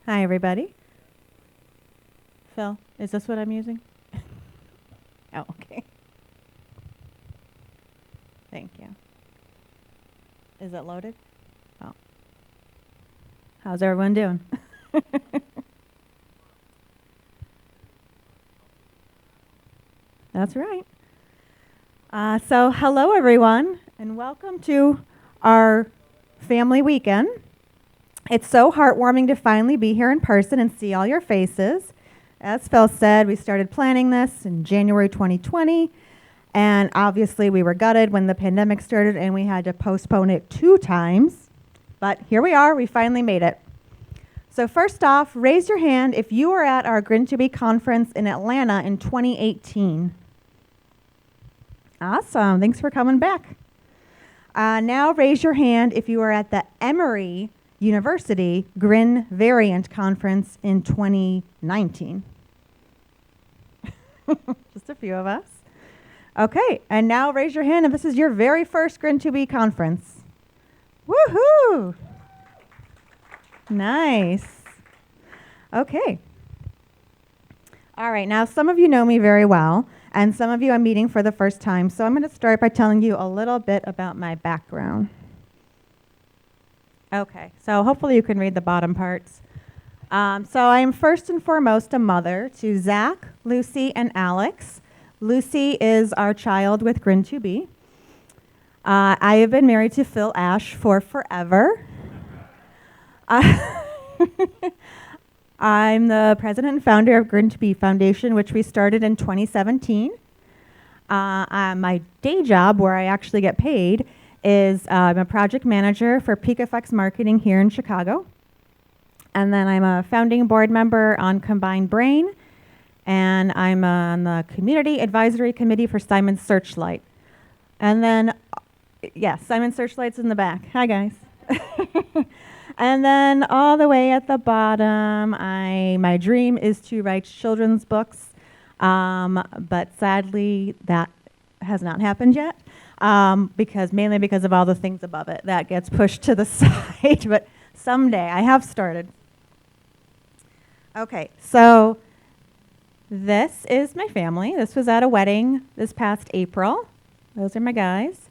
Hi, everybody. Phil, is this what I'm using? Oh, okay. Thank you. Is it loaded? Oh. How's everyone doing? That's right. So, hello, everyone, and welcome to our family weekend. It's so heartwarming to finally be here in person and see all your faces. As Phil said, we started planning this in January 2020, and obviously we were gutted when the pandemic started and we had to postpone it 2 times. But here we are, we finally made it. So first off, raise your hand if you were at our GRIN2B conference in Atlanta in 2018. Awesome, thanks for coming back. Now raise your hand if you were at the Emory University GRIN Variant Conference in 2019. Just a few of us. Okay, and now raise your hand if this is your very first GRIN2B conference. Woohoo! Nice. Okay. All right, now some of you know me very well, and some of you I'm meeting for the first time, so I'm going to start by telling you a little bit about my background. Okay, so hopefully you can read the bottom parts. So I am first and foremost a mother to Zach, Lucy, and Alex. Lucy is our child with GRIN2B. I have been married to Phil Ash for forever. I'm the president and founder of GRIN2B Foundation, which we started in 2017. My day job, where I actually get paid, is I'm a project manager for Peak Effects Marketing here in Chicago. And then I'm a founding board member on Combined Brain, and I'm on the Community Advisory Committee for Simon Searchlight. And then, yes, Simon Searchlight's in the back. Hi, guys. And then all the way at the bottom, my dream is to write children's books, but sadly that has not happened yet. Mainly because of all the things above it. That gets pushed to the side, but someday. I have started. Okay, so this is my family. This was at a wedding this past April. Those are my guys.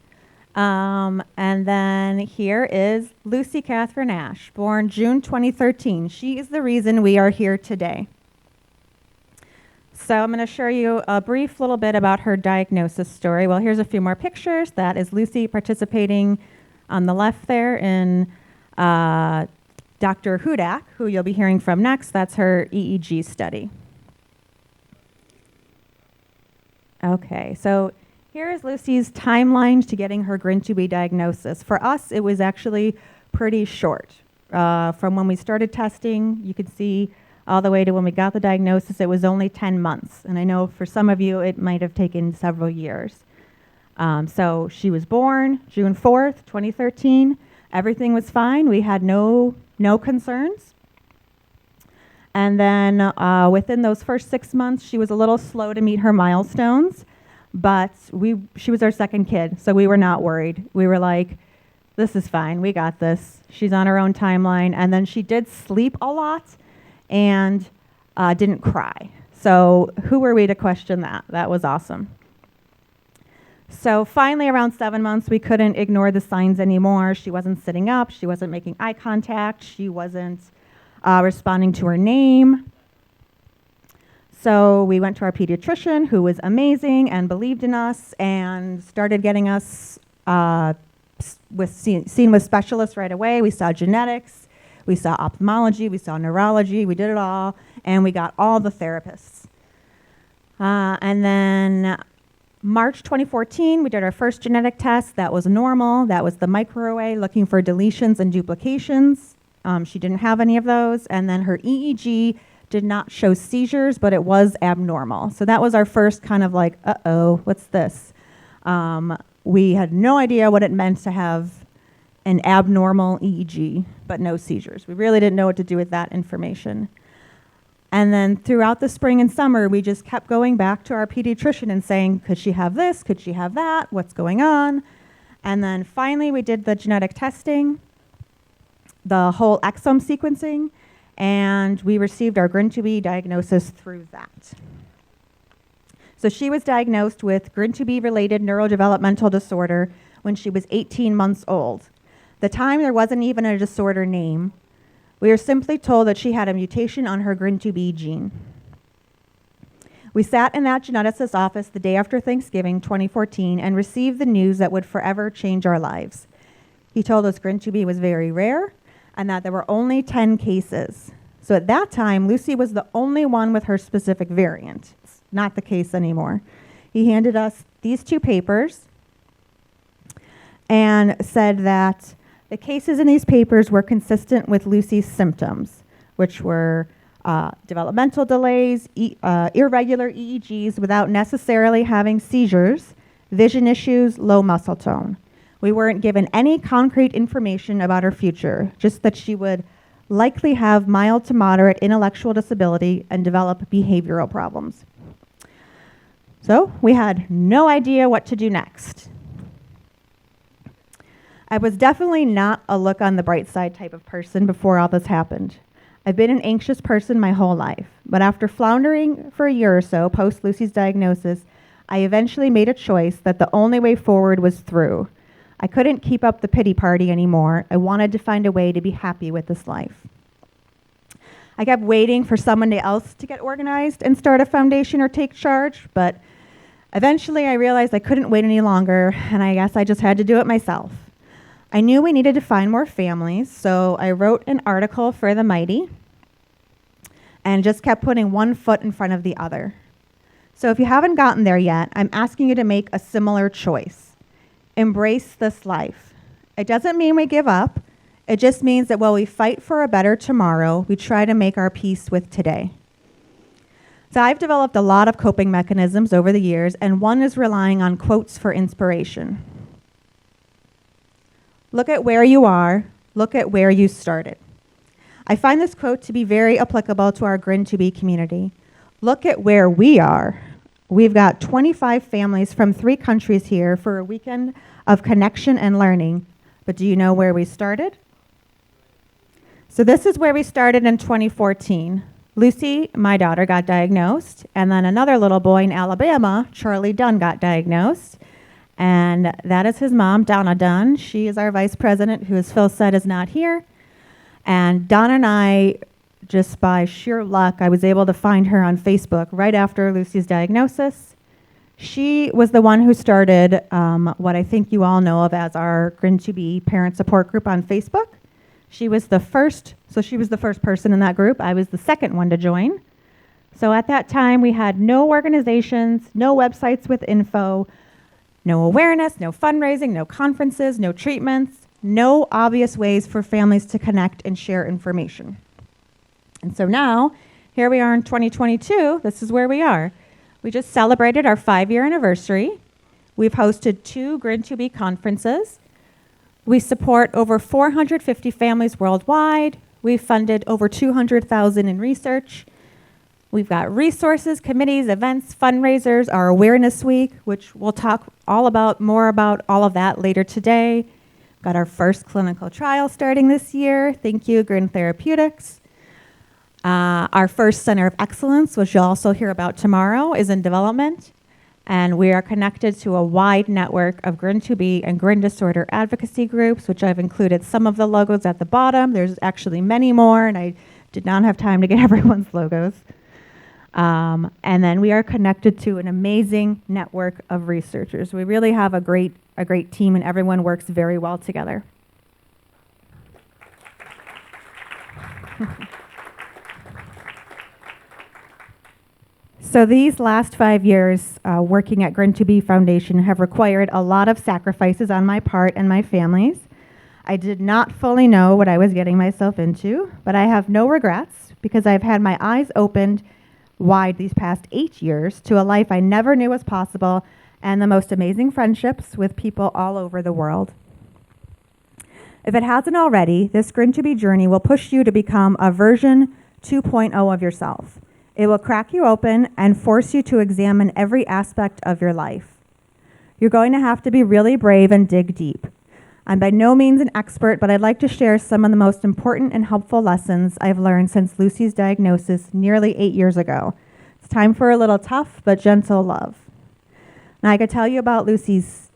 And then here is Lucy Catherine Ash, born June 2013. She is the reason we are here today. So I'm going to show you a brief little bit about her diagnosis story. Well, here's a few more pictures. That is Lucy participating on the left there in Dr. Hudak, who you'll be hearing from next. That's her EEG study. Okay, so here is Lucy's timeline to getting her GRIN2B diagnosis. For us, it was actually pretty short. From when we started testing, you could see all the way to when we got the diagnosis, it was only 10 months. And I know for some of you, it might have taken several years. So she was born June 4th, 2013. Everything was fine. We had no concerns. And then within those first 6 months, she was a little slow to meet her milestones. But she was our second kid, so we were not worried. We were like, this is fine. We got this. She's on her own timeline. And then she did sleep a lot and didn't cry. So who were we to question that? That was awesome. So finally, around 7 months, we couldn't ignore the signs anymore. She wasn't sitting up. She wasn't making eye contact. She wasn't responding to her name. So we went to our pediatrician, who was amazing and believed in us, and started getting us seen with specialists right away. We saw genetics. We saw ophthalmology, we saw neurology, we did it all, and we got all the therapists. And then March 2014, we did our first genetic test. That was normal. That was the microarray looking for deletions and duplications. She didn't have any of those. And then her EEG did not show seizures, but it was abnormal. So that was our first kind of like, uh-oh, what's this? We had no idea what it meant to have an abnormal EEG, but no seizures. We really didn't know what to do with that information. And then throughout the spring and summer, we just kept going back to our pediatrician and saying, could she have this? Could she have that? What's going on? And then finally, we did the genetic testing, the whole exome sequencing, and we received our GRIN2B diagnosis through that. So she was diagnosed with GRIN2B related neurodevelopmental disorder when she was 18 months old. At the time, there wasn't even a disorder name. We were simply told that she had a mutation on her GRIN2B gene. We sat in that geneticist's office the day after Thanksgiving 2014 and received the news that would forever change our lives. He told us GRIN2B was very rare and that there were only 10 cases. So at that time, Lucy was the only one with her specific variant. It's not the case anymore. He handed us these two papers and said that the cases in these papers were consistent with Lucy's symptoms, which were developmental delays, irregular EEGs without necessarily having seizures, vision issues, low muscle tone. We weren't given any concrete information about her future, just that she would likely have mild to moderate intellectual disability and develop behavioral problems. So we had no idea what to do next. I was definitely not a look on the bright side type of person before all this happened. I've been an anxious person my whole life, but after floundering for a year or so post Lucy's diagnosis, I eventually made a choice that the only way forward was through. I couldn't keep up the pity party anymore. I wanted to find a way to be happy with this life. I kept waiting for someone else to get organized and start a foundation or take charge, but eventually I realized I couldn't wait any longer, and I guess I just had to do it myself. I knew we needed to find more families, so I wrote an article for The Mighty and just kept putting one foot in front of the other. So if you haven't gotten there yet, I'm asking you to make a similar choice. Embrace this life. It doesn't mean we give up. It just means that while we fight for a better tomorrow, we try to make our peace with today. So I've developed a lot of coping mechanisms over the years, and one is relying on quotes for inspiration. Look at where you are. Look at where you started. I find this quote to be very applicable to our GRIN2B community. Look at where we are. We've got 25 families from 3 countries here for a weekend of connection and learning. But do you know where we started? So this is where we started in 2014. Lucy, my daughter, got diagnosed, and then another little boy in Alabama, Charlie Dunn, got diagnosed. And that is his mom, Donna Dunn. She is our vice president, who, as Phil said, is not here. And Donna and I, just by sheer luck, I was able to find her on Facebook right after Lucy's diagnosis. She was the one who started what I think you all know of as our GRIN2B parent support group on Facebook. She was the first person in that group. I was the second one to join. So at that time, we had no organizations, no websites with info, no awareness, no fundraising, no conferences, no treatments, no obvious ways for families to connect and share information. And so now, here we are in 2022, this is where we are. We just celebrated our 5-year anniversary. We've hosted 2 GRIN2B conferences. We support over 450 families worldwide. We've funded over $200,000 in research. We've got resources, committees, events, fundraisers, our Awareness Week, which we'll talk more about all of that later today. Got our first clinical trial starting this year. Thank you, GRIN Therapeutics. Our first Center of Excellence, which you'll also hear about tomorrow, is in development. And we are connected to a wide network of GRIN2B and GRIN disorder advocacy groups, which I've included some of the logos at the bottom. There's actually many more, and I did not have time to get everyone's logos. And then we are connected to an amazing network of researchers. We really have a great team, and everyone works very well together. So these last 5 years working at GRIN2B Foundation have required a lot of sacrifices on my part and my family's. I did not fully know what I was getting myself into, but I have no regrets because I've had my eyes opened wide these past 8 years to a life I never knew was possible and the most amazing friendships with people all over the world. If it hasn't already, this GRIN2B journey will push you to become a version 2.0 of yourself. It will crack you open and force you to examine every aspect of your life. You're going to have to be really brave and dig deep. I'm by no means an expert, but I'd like to share some of the most important and helpful lessons I've learned since Lucy's diagnosis nearly 8 years ago. It's time for a little tough but gentle love. Now, I could tell you about Lucy's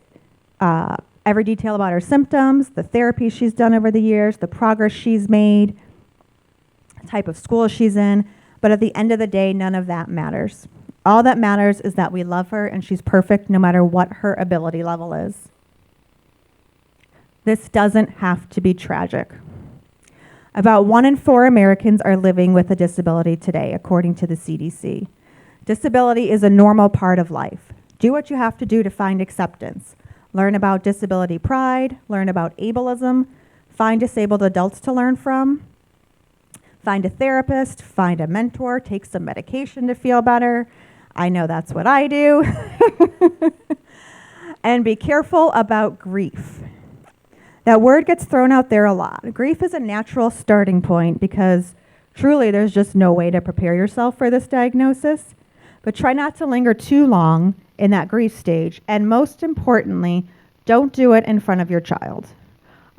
every detail about her symptoms, the therapy she's done over the years, the progress she's made, the type of school she's in, but at the end of the day, none of that matters. All that matters is that we love her and she's perfect no matter what her ability level is. This doesn't have to be tragic. About 1 in 4 Americans are living with a disability today, according to the CDC. Disability is a normal part of life. Do what you have to do to find acceptance. Learn about disability pride, learn about ableism, find disabled adults to learn from, find a therapist, find a mentor, take some medication to feel better. I know that's what I do. And be careful about grief. That word gets thrown out there a lot. Grief is a natural starting point because truly there's just no way to prepare yourself for this diagnosis. But try not to linger too long in that grief stage. And most importantly, don't do it in front of your child.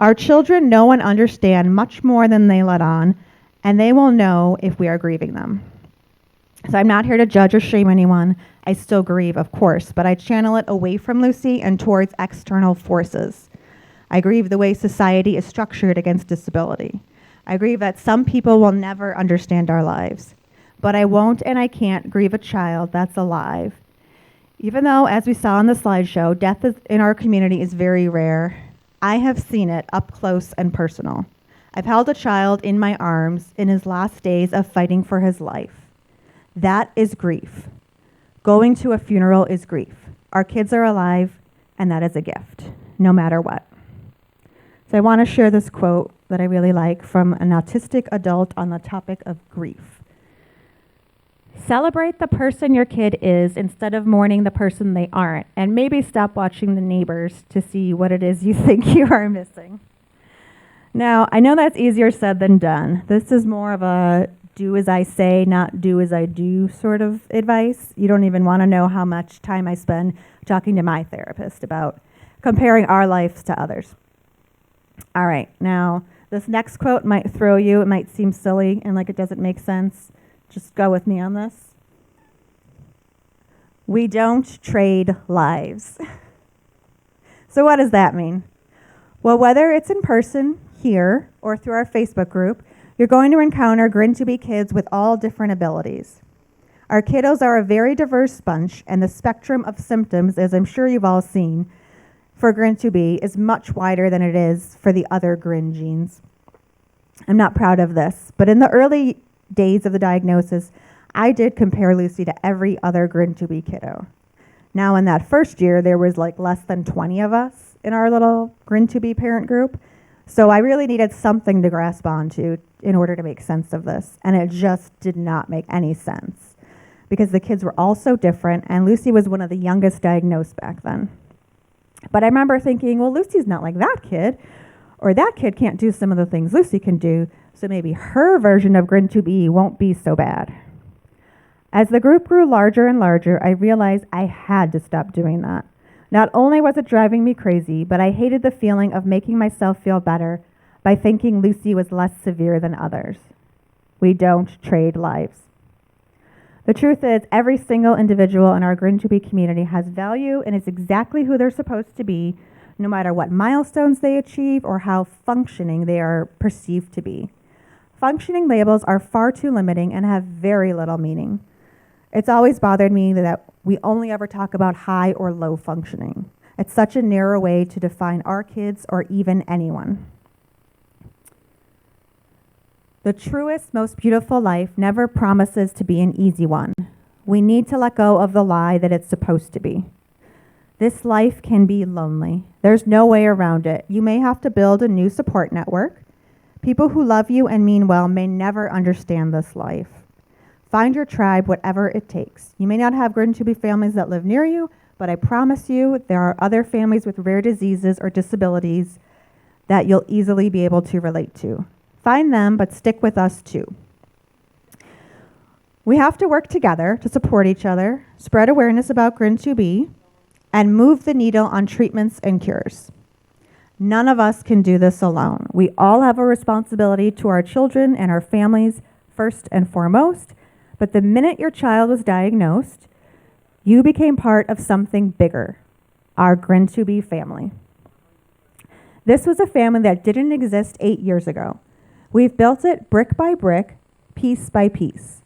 Our children know and understand much more than they let on, and they will know if we are grieving them. So I'm not here to judge or shame anyone. I still grieve, of course, but I channel it away from Lucy and towards external forces. I grieve the way society is structured against disability. I grieve that some people will never understand our lives. But I won't and I can't grieve a child that's alive. Even though, as we saw in the slideshow, death in our community is very rare, I have seen it up close and personal. I've held a child in my arms in his last days of fighting for his life. That is grief. Going to a funeral is grief. Our kids are alive, and that is a gift, no matter what. So I want to share this quote that I really like from an autistic adult on the topic of grief. Celebrate the person your kid is instead of mourning the person they aren't, and maybe stop watching the neighbors to see what it is you think you are missing. Now, I know that's easier said than done. This is more of a do as I say, not do as I do sort of advice. You don't even want to know how much time I spend talking to my therapist about comparing our lives to others. All right, now this next quote might throw you. It might seem silly and like it doesn't make sense. Just go with me on this. We don't trade lives. So what does that mean? Well, whether it's in person here or through our Facebook group, you're going to encounter GRIN2B kids with all different abilities. Our kiddos are a very diverse bunch, and the spectrum of symptoms, as I'm sure you've all seen, for GRIN2B is much wider than it is for the other GRIN genes. I'm not proud of this, but in the early days of the diagnosis, I did compare Lucy to every other GRIN2B kiddo. Now, in that first year, there was like less than 20 of us in our little GRIN2B parent group, so I really needed something to grasp onto in order to make sense of this, and it just did not make any sense because the kids were all so different, and Lucy was one of the youngest diagnosed back then. But I remember thinking, well, Lucy's not like that kid, or that kid can't do some of the things Lucy can do, so maybe her version of GRIN2B won't be so bad. As the group grew larger and larger, I realized I had to stop doing that. Not only was it driving me crazy, but I hated the feeling of making myself feel better by thinking Lucy was less severe than others. We don't trade lives. The truth is, every single individual in our GRIN2B community has value and is exactly who they're supposed to be, no matter what milestones they achieve or how functioning they are perceived to be. Functioning labels are far too limiting and have very little meaning. It's always bothered me that we only ever talk about high or low functioning. It's such a narrow way to define our kids or even anyone. The truest, most beautiful life never promises to be an easy one. We need to let go of the lie that it's supposed to be. This life can be lonely. There's no way around it. You may have to build a new support network. People who love you and mean well may never understand this life. Find your tribe, whatever it takes. You may not have GRIN2B families that live near you, but I promise you there are other families with rare diseases or disabilities that you'll easily be able to relate to. Find them, but stick with us too. We have to work together to support each other, spread awareness about GRIN2B, and move the needle on treatments and cures. None of us can do this alone. We all have a responsibility to our children and our families first and foremost, but the minute your child was diagnosed, you became part of something bigger, our GRIN2B family. This was a family that didn't exist 8 years ago. We've built it brick by brick, piece by piece.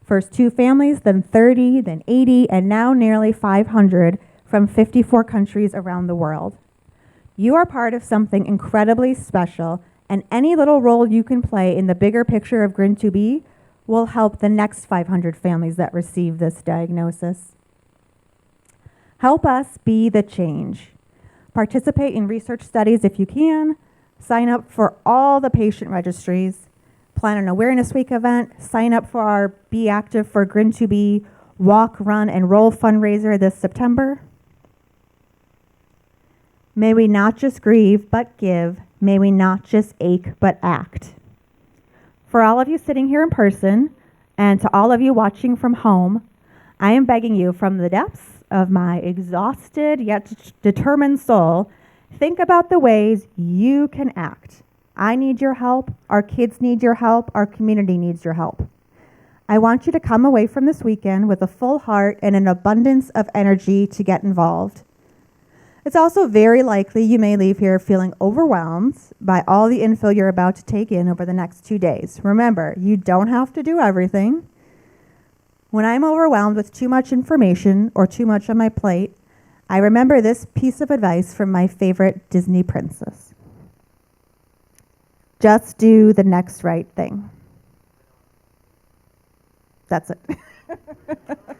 First 2 families, then 30, then 80, and now nearly 500 from 54 countries around the world. You are part of something incredibly special, and any little role you can play in the bigger picture of GRIN2B will help the next 500 families that receive this diagnosis. Help us be the change. Participate in research studies if you can. Sign up for all the patient registries. Plan an Awareness Week event. Sign up for our Be Active for GRIN2B Walk, Run, and Roll fundraiser this September. May we not just grieve, but give. May we not just ache, but act. For all of you sitting here in person, and to all of you watching from home, I am begging you from the depths of my exhausted yet determined soul, think about the ways you can act. I need your help. Our kids need your help. Our community needs your help. I want you to come away from this weekend with a full heart and an abundance of energy to get involved. It's also very likely you may leave here feeling overwhelmed by all the info you're about to take in over the next 2 days. Remember, you don't have to do everything. When I'm overwhelmed with too much information or too much on my plate, I remember this piece of advice from my favorite Disney princess. Just do the next right thing. That's it.